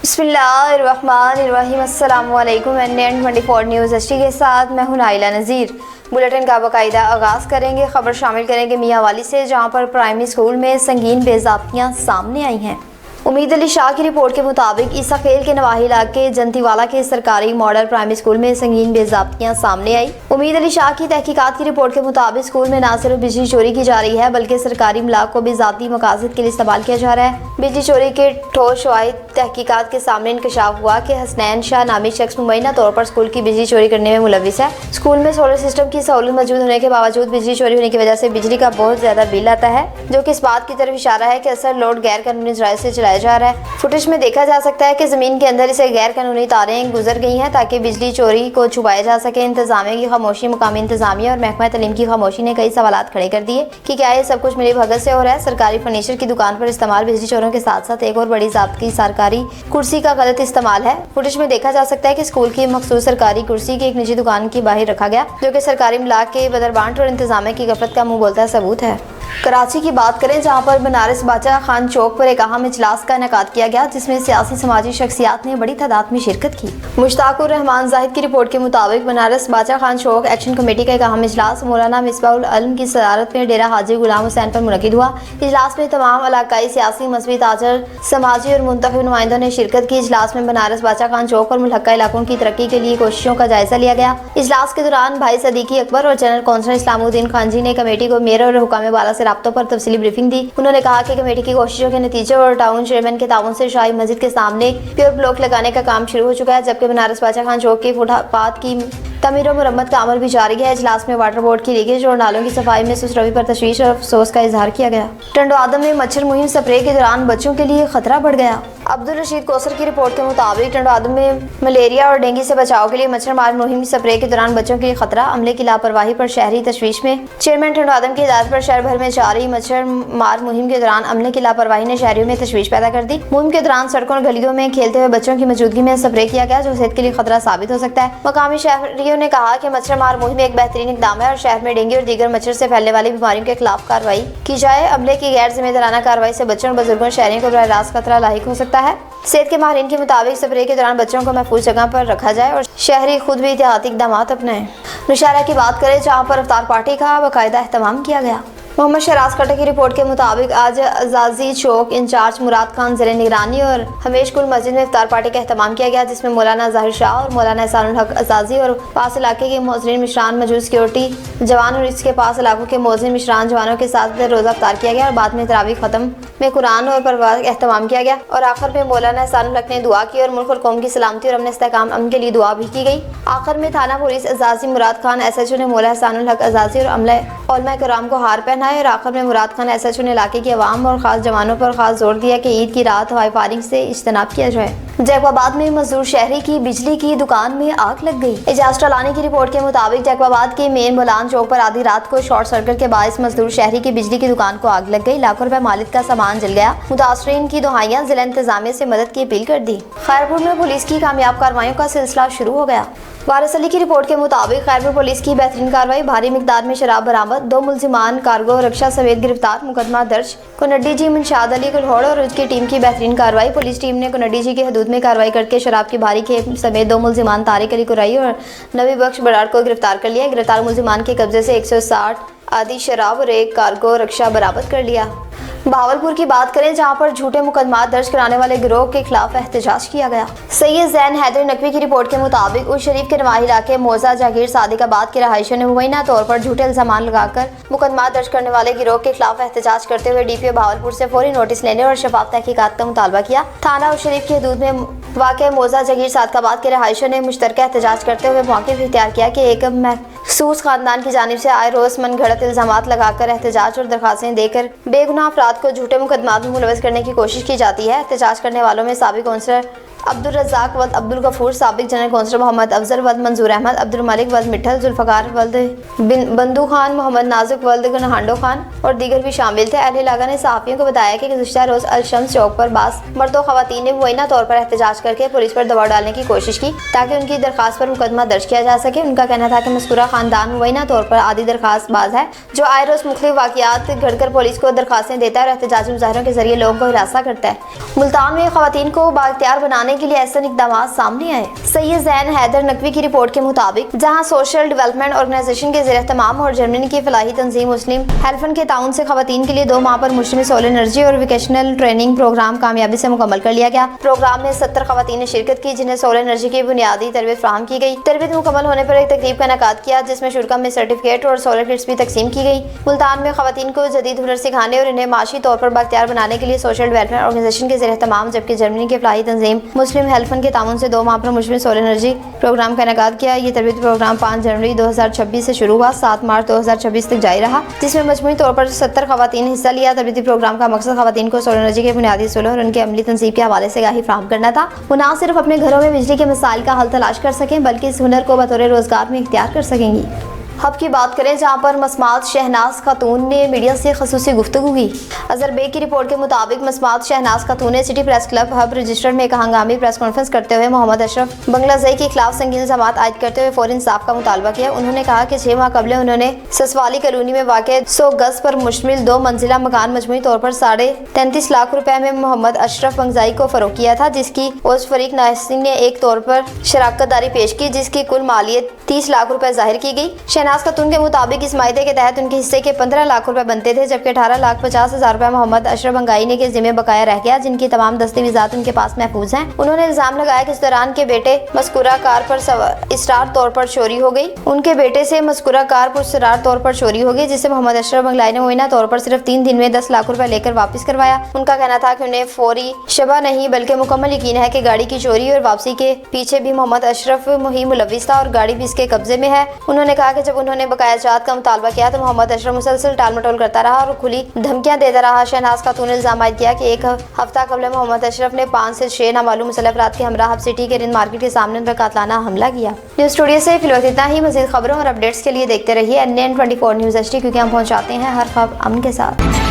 बिस्मिल्लाहिर्रहमानिर्रहीम। अस्सलामुअलैकुम। NN24 news HD के साथ मैं हूं नाइला नज़ीर। बुलेटिन का बाकायदा आगाज़ करेंगे। खबर शामिल करेंगे मियाँ वाली से, जहां पर प्राइमरी स्कूल में संगीन बेज़ाब्तियाँ सामने आई हैं। उम्मीद अली शाह की रिपोर्ट के मुताबिक ईसा खेल के नवाही इलाके जंतीवाला के सरकारी मॉडल प्राइमरी स्कूल में संगीन बेज़ाब्तियाँ सामने आई। उम्मीद अली शाह की तहकीकात की रिपोर्ट के मुताबिक स्कूल में न सिर्फ बिजली चोरी की जा रही है, बल्कि सरकारी इमलाक को भी ज़ाती मकासद के लिए इस्तेमाल किया जा रहा है। बिजली चोरी के ठोस शवाहिद तहकीकात के सामने इंकशाफ हुआ कि हसनैन शाह नामी शख्स मुबैना तौर पर स्कूल की बिजली चोरी करने में मुलविस है। स्कूल में सोलर सिस्टम की सहूलत मौजूद होने के बावजूद बिजली चोरी होने की वजह से बिजली का बहुत ज्यादा बिल आता है, जो कि इस बात की तरफ इशारा है कि असर लोड गैर कानूनी जराये से चलाया जा रहा है। फुटेज में देखा जा सकता है कि जमीन के अंदर से गैर कानूनी तारें गुजर गई हैं ताकि बिजली चोरी को छुपाया जा सके। इंतजामिया की खामोशी, मुकामी इंतजामिया और महकमा तालीम की खामोशी ने कई सवालात खड़े कर दिए कि क्या ये सब कुछ मिली भगत से हो रहा है। सरकारी फर्नीचर की दुकान पर इस्तेमाल बिजली चोरों के साथ साथ एक और बड़ी ज़ाब्त की सरकारी कुर्सी का गलत इस्तेमाल है। फुटेज में देखा जा सकता है कि स्कूल की मखसूस सरकारी कुर्सी की एक निजी दुकान की बाहर रखा गया, जो कि सरकारी इमलाक के बदरबांट और इंतजामिया की गफलत का मुंह बोलता सबूत है। कराची की बात करें, जहां पर बनारस बादशाह खान चौक पर एक अहम इजलास का इनेकाद किया गया, जिसमें सियासी समाजी शख्सियात ने बड़ी तादाद में शिरकत की। मुश्ताकुर रहमान जाहिद की रिपोर्ट के मुताबिक बनारस बादशाह खान चौक एक्शन कमेटी का एक अहम इजलास मौलाना मिसबाहुल आलम की सदारत में डेरा हाजी गुलाम हुसैन पर मुनक़िद हुआ। इजलास में तमाम इलाकाई सियासी, मजहबी, ताजर, समाजी और मुंतखब नुमाइंदों ने शिरकत की। इजलास में बनारस बादशाह खान चौक और मुल्हक्का इलाकों की तरक्की के लिए कोशिशों का जायजा लिया गया। इजलास के दौरान भाई सदीकी अकबर और जनरल कौंसलर इस्लामुद्दीन खान जी ने कमेटी को मेयर और हुकाम बाला से राब्तों पर तफसीली ब्रीफिंग दी। उन्होंने कहा कि कमेटी की कोशिशों के नतीजे और टाउन चेयरमैन के ताउन से शाही मस्जिद के सामने प्योर ब्लॉक लगाने का काम शुरू हो चुका है, जबकि बनारस बादशाह खान चौक के फुटपाथ की तमीर और मुरम्मत का अमल भी जारी है। इजलास में वाटर बोर्ड की लीकेज और नालों की सफाई में सुस्त रवि पर तशवीश और अफसोस का इजहार किया गया। टंडोआदम में मच्छर मुहिम स्प्रे के दौरान बच्चों के लिए खतरा बढ़ गया। अब्दुल रशीद कौसर की रिपोर्ट के मुताबिक टंडोआदम में मलेरिया और डेंगू से बचाव के लिए मच्छर मार मुहिम स्प्रे के दौरान बच्चों के लिए खतरा। अमले की लापरवाही पर शहरी तशवीश में। चेयरमैन टंडोआदम की हिदायत पर शहर भर में जारी मच्छर मार मुहिम के दौरान अमले की लापरवाही ने शहरियों में तशवीश पैदा कर दी। मुहिम के दौरान सड़कों और गलियों में खेलते हुए बच्चों की मौजूदगी में स्प्रे किया गया, जो सेहत के लिए खतरा साबित हो सकता है। मकामी शहरियों ने कहा कि मच्छर मार मुहिम एक बेहतरीन इकदाम है और शहर में डेंगू और दीगर मच्छर से फैलने वाली बीमारियों के खिलाफ कार्रवाई की जाए। अमले की गैर जिम्मेदाराना कार्रवाई से बच्चों और बुजुर्गों शहरियों को बराह रास्त खतरा लाहिक हो सकता है। सेहत के माहिरीन के मुताबिक स्प्रे के दौरान बच्चों को महफूज जगह पर रखा जाए और शहरी खुद भी एहतियाती इक़दाम अपनाएं। नौशहरा की बात करें, जहाँ पर इफ्तार पार्टी का बाकायदा एहतमाम किया गया। मोहम्मद शहराज कट्टे की रिपोर्ट के मुताबिक आज अजाजी चौक इंचार्ज मुराद खान ज़िले निगरानी और हमेश कुल मस्जिद में इफ्तार पार्टी का एहतमाम किया गया, जिसमें मौलाना ज़ाहिर शाह और मौलाना एहसानुल हक अजाजी और पास इलाके के मोहसिन मिश्रान, मौजूद सिक्योरिटी जवान और इसके पास इलाकों के मोहसिन मिश्रान जवानों के साथ रोज़ा इफ्तार किया गया और बाद में तरावी ख़त्म में कुरान और परवाज़ का एहतमाम किया गया और आखिर में मौलाना एहसानुल हक ने दुआ की और मुल्क और कौम की सलामती और अमन इस्तेहकाम अमन के लिए दुआ भी की गई। आखिर में थाना पुलिस अजाजी मुराद खान SHO ने मौलाना एहसानुल हक अजाजी और अमला उलमा कराम को हार पहनाए और आखिर में मुराद खान SHO ने इलाके के अवाम और खास जवानों पर खास जोर दिया कि ईद की रात हवाई फायरिंग से इज्तनाब किया जाए। जैकबाबाद में मजदूर शहरी की बिजली की दुकान में आग लग गई। एजाज टलानी की रिपोर्ट के मुताबिक जैकबाबाद के मेन बोलान चौक पर आधी रात को शॉर्ट सर्किट के बायस मजदूर शहरी की बिजली की दुकान को आग लग गई। लाखों रुपए मालिक का सामान जल गया। मुतासरीन की दुहाइयां जिला इंतजामिया से मदद की अपील कर दी। खैरपुर में पुलिस की कामयाब कार्रवाइयों का सिलसिला शुरू हो गया। वारिस अली की रिपोर्ट के मुताबिक खैरपुर पुलिस की बेहतरीन कार्रवाई, भारी मिकदार में शराब बरामद, 2 मुलजिमान कार्गो रक्षा समेत गिरफ्तार, मुकदमा दर्ज। कुनड्डी जी मुनशाद अली कुल्होड़ और उसकी टीम की बेहतरीन कार्रवाई। पुलिस टीम ने कुनड्डी जी की हदूद में कार्रवाई करके शराब की भारी खेप समेत 2 मुलजिमान तारिक अली कुरई और नबी बख्श बराड़ को गिरफ्तार कर लिया। गिरफ्तार मुलजिमान के कब्जे से 160 आदि शराब और 1 कार्गो रक्षा बरामद कर लिया। भावलपुर की बात करें, जहां पर झूठे मुकदमा दर्ज कराने वाले गिरोह के खिलाफ एहतजाज किया गया। सैयद जैन हैदर नकवी की रिपोर्ट के मुताबिक उस शरीफ के नवाही इलाके मौजा जागीर सादिकाबाद के रहायशों ने मुबैना तौर पर झूठे इल्जाम लगाकर मुकदमा दर्ज करने वाले गिरोह के खिलाफ एहतजाज करते हुए DPO भावलपुर से फौरी नोटिस लेने और शफाफ तहकीकात का मुतालबा किया। थाना उस शरीफ की हदूद में वाक़ मौजा जागीर सादिकाबाद के रहायशों ने मुश्तरका एहतजाज करते हुए मौक़िफ़ इख्तियार किया कि एक महसूस खानदान की जानिब से आए रोज़ मनगढ़ंत इल्जामात लगाकर एहतजाज और दरखास्तें देकर बेगुनाह अफराद को झूठे मुकदमा में मुलव्वस करने की कोशिश की जाती है। एहतजाज करने वालों में साबिक कौंसलर अब्दुल रज़ाक वल्द अब्दुल गफूर, साबिक जनरल कौंसलर मोहम्मद अफजल वल्द मंजूर अहमद, अब्दुल मलिक वल्द मिठल, जुल्फ़कार वल्द बंदू खान, मोहम्मद नाजुक वल्द गनहांडो खान और दीगर भी शामिल थे। अहले इलाका ने सहाफ़ियों को बताया कि गुज़िश्ता रोज़ अल-शम्स चौक पर बास मर्दों ख़वातीन ने मुबैना तौर पर एहतजाज करके पुलिस पर दबाव डालने की कोशिश की ताकि उनकी दरख्वास्त पर मुकदमा दर्ज किया जा सके। उनका कहना था कि मज़कूरा खानदान मुबैना तौर पर आदि दरख्वास्त बाज है, जो आए रोज़ मुख्तलिफ वाक़ियात घड़कर पुलिस को दरख्वास्तें देता है और एहतजाजी मुजाहरों के जरिए लोगों को हिरासा करता है। मुल्तान में ख़वातीन को बाइख्तियार बनाने के लिए ऐसे इक़दाम सामने आए। सैयद ज़ैन हैदर नकवी की रिपोर्ट के मुताबिक जहाँ सोशल डेवलपमेंट ऑर्गेनाइजेशन के ज़ेर एहतमाम और जर्मनी की फलाही तंजीम मुस्लिम हेल्फन के ताउन से ख़वातीन के लिए 2 माह पर मुश्तमिल सोलर एनर्जी और वोकेशनल ट्रेनिंग प्रोग्राम कामयाबी से मुकम्मल कर लिया गया। प्रोग्राम में 70 ख़वातीन ने शिरकत की, जिन्हें सोलर एनर्जी की बुनियादी तरबियत फराहम की गई। तरबियत मुकम्मल होने पर एक तकरीब का इनेकाद किया, जिसमें शुरा में सर्टिफिकेट और सोलर किट्स भी तकसीम की गई। मुल्तान में ख़वातीन को जदीद हुनर सिखाने और इन्हें माशी तौर पर बाख्तियार बनाने के लिए सोशल डेवलपमेंट ऑर्गेनाइजेशन के ज़ेर एहतमाम जबकि जर्मनी के फलाही तंजीम मुस्लिम हेल्फन के ताउन से 2 माह पर मुश्तमिल सोलर एनर्जी प्रोग्राम का इनेकाद किया। ये तरबियत प्रोग्राम 5 जनवरी 2026 से शुरू हुआ, 7 मार्च 2026 तक जारी रहा, जिसमें मजमूई तौर पर 70 ख़वातीन ने हिस्सा लिया। तरबियती प्रोग्राम का मकसद ख़वातीन को सोलर एनर्जी के बुनियादी असूलों और उनके अमली तंजीब के हवाले से आगाही फराहम करना था। वो न सिर्फ अपने घरों में बिजली के मसाइल का हल तलाश कर सकें बल्कि इस हुनर को बतौर रोजगार में इख्तियार कर सकेंगी। हब की बात करें जहाँ पर मसमात शहनाज खातून ने मीडिया से खसूसी गुफ्तगू की। अजहर बेग की रिपोर्ट के मुताबिक मसमात शहनाज खातून ने city press club hub register में एक हंगामी प्रेस कॉन्फ्रेंस करते हुए मोहम्मद अशरफ बंगलाज़ई के खिलाफ संगीन इल्ज़ाम आयद करते हुए फौरी इंसाफ का मुतालबा किया। उन्होंने कहा कि 6 माह कबल उन्होंने ससवाली कॉलोनी में वाक़ 100 गज पर मुश्तमिल 2 मंजिला मकान मजमूई तौर पर 33.5 लाख रुपए में मोहम्मद अशरफ बंगलाज़ई को फरोख्त किया था, जिसकी उस फरीक नासिर ने एक तौर पर शराकत दारी पेश की, जिसकी कुल मालियत 30 लाख रुपए जाहिर की गई। शहनाज खातून के मुताबिक इस मायदे के तहत उनके हिस्से के 15 लाख रुपए बनते थे, जबकि 18,50,000 रुपए मोहम्मद अशरफ बंगाई के जिम्मे बकाया रह गया, जिनकी तमाम दस्तावेज़ात उनके पास महफूज हैं। उन्होंने इल्जाम लगाया कि इस दौरान के बेटे मज़कूरा कार पर इसरार तौर पर चोरी हो गई। उनके बेटे से मज़कूरा कार पर इसरार तौर पर चोरी हो गई, जिससे मोहम्मद अशरफ बंगाई ने मुबैना तौर पर सिर्फ 3 दिन में 10 लाख रुपए लेकर वापस करवाया। उनका कहना था कि उन्हें फौरी शबा नहीं बल्कि मुकम्मल यकीन है कि गाड़ी की चोरी और वापसी के पीछे भी मोहम्मद अशरफ ही मुलव्विस था और गाड़ी भी इसके कब्जे में है। उन्होंने कहा कि जब उन्होंने बकाया जात का मुतालबा किया तो मोहम्मद अशरफ मुसलसल टाल मटोल करता रहा और खुली धमकियां देता रहा। शहनाज खातून ने इल्जाम आयद किया कि 1 हफ्ता कबल मोहम्मद अशरफ ने 5 से 6 नामालूम मुसल्लह अफराद के हमरा हब सिटी के रिंद मार्केट के सामने उन पर कातलाना हमला किया। न्यूज़ स्टूडियो से फिलहाल इतना ही। मज़ीद खबरों और अपडेट्स के लिए देखते रहिए NN24 न्यूज़ HD, क्योंकि हम पहुँचाते हैं हर खबर अमन के साथ।